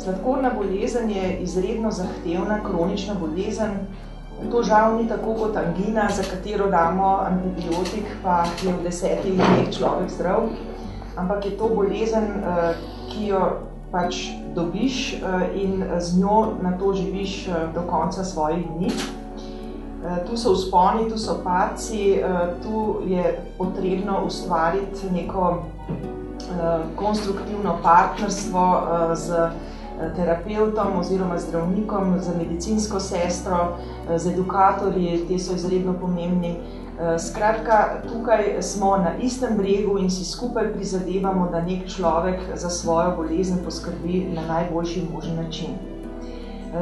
Sladkorna bolezen je izredno zahtevna kronična bolezen. To žal ni tako kot angina, za katero damo antibiotik, pa je v 10 dneh človek zdrav, ampak je to bolezen, ki jo pač dobiš in z njo nato živiš do konca svojih dni. Tu so vzponi, tu so padci, tu je potrebno ustvariti neko konstruktivno partnerstvo z terapevtom oziroma zdravnikom, z medicinsko sestro, z edukatorji, te so izredno pomembni. Skratka, tukaj smo na istem bregu in si skupaj prizadevamo, da nek človek za svojo bolezen poskrbi na najboljši možen način.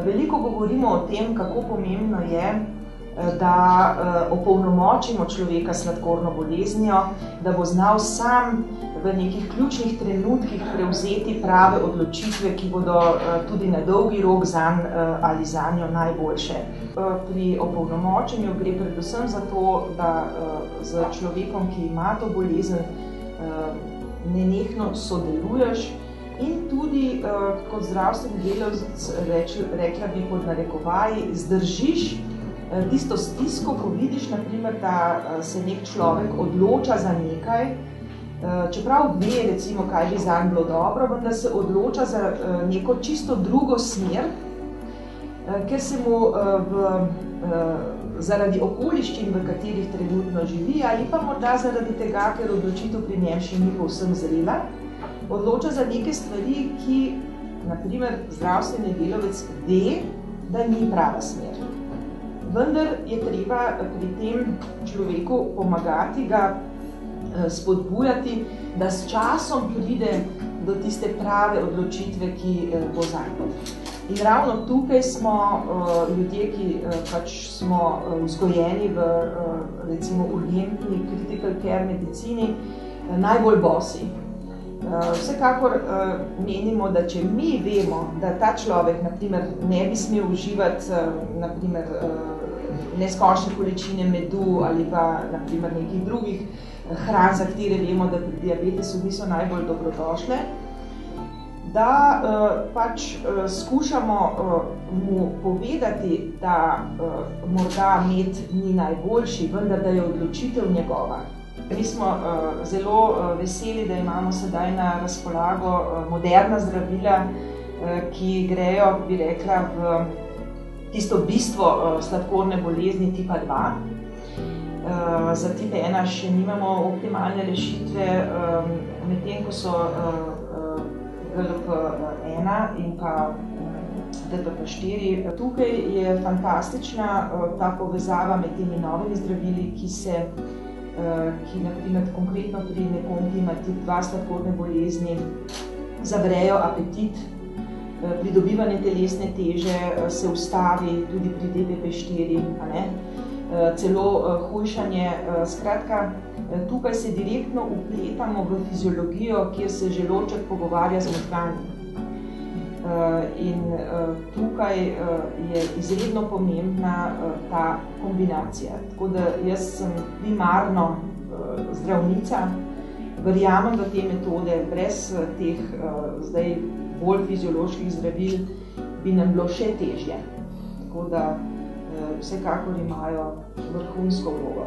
Veliko govorimo o tem, kako pomembno je, da opolnomočimo človeka s sladkorno boleznijo, da bo znal sam v nekih ključnih trenutkih prevzeti prave odločitve, ki bodo tudi na dolgi rok zanj ali zanjo najboljše. Pri opolnomočenju gre predvsem za to, da z človekom, ki ima to bolezen, nenehno sodeluješ in tudi kot zdravstveni delavec, rekla bi pod narekovaji, zdržiš tisto stisko, ko vidiš, naprimer, da se nek človek odloča za nekaj, čeprav ve, recimo, kaj bi zanj bilo dobro, vendar se odloča za neko čisto drugo smer, ker se mu zaradi okoliščin, v katerih trenutno živi, ali pa morda zaradi tega, ker odločitev pri njem še ni povsem zrela, odloča za neke stvari, ki, naprimer, zdravstveni delavec ve, da ni prava smer. Vendar je treba pri tem človeku pomagati, ga spodbujati, da s časom pride do tiste prave odločitve, ki bo zanj. In ravno tukaj smo ljudje, ki pač smo vzgojeni v recimo urgentni critical care medicini, najbolj bosi. Vsekakor menimo, da če mi vemo, da ta človek naprimer ne bi smel uživati naprimer neskončne količine medu ali pa naprimer nekih drugih hran, za katere vemo, da pri diabetesu niso najbolj dobrodošle, da pač skušamo mu povedati, da morda med ni najboljši, vendar da je odločitev njegova. Mi smo zelo veseli, da imamo sedaj na razpolago moderna zdravila, ki grejo, bi rekla, v tisto bistvo sladkorne bolezni tipa 2. Za tip 1 še nimamo optimalne rešitve, medtem ko so GLP-1 in pa DPP-4. Tukaj je fantastična ta povezava med temi novimi zdravili, ki naprimer konkretno pri nekom, ki ima tip 2 sladkorne bolezni, zavrejo apetit, pridobivanje telesne teže se ustavi tudi pri DPP-4, celo hujšanje. Skratka, tukaj se direktno vpletamo v fiziologijo, kjer se želodček pogovarja z možgani. In tukaj je izredno pomembna ta kombinacija. Tako da jaz sem primarno zdravnica, verjamem v te metode, brez teh zdaj bolj fizioloških zdravil bi nam bilo še težje. Tako da vsekakor imajo vrhunsko vlogo.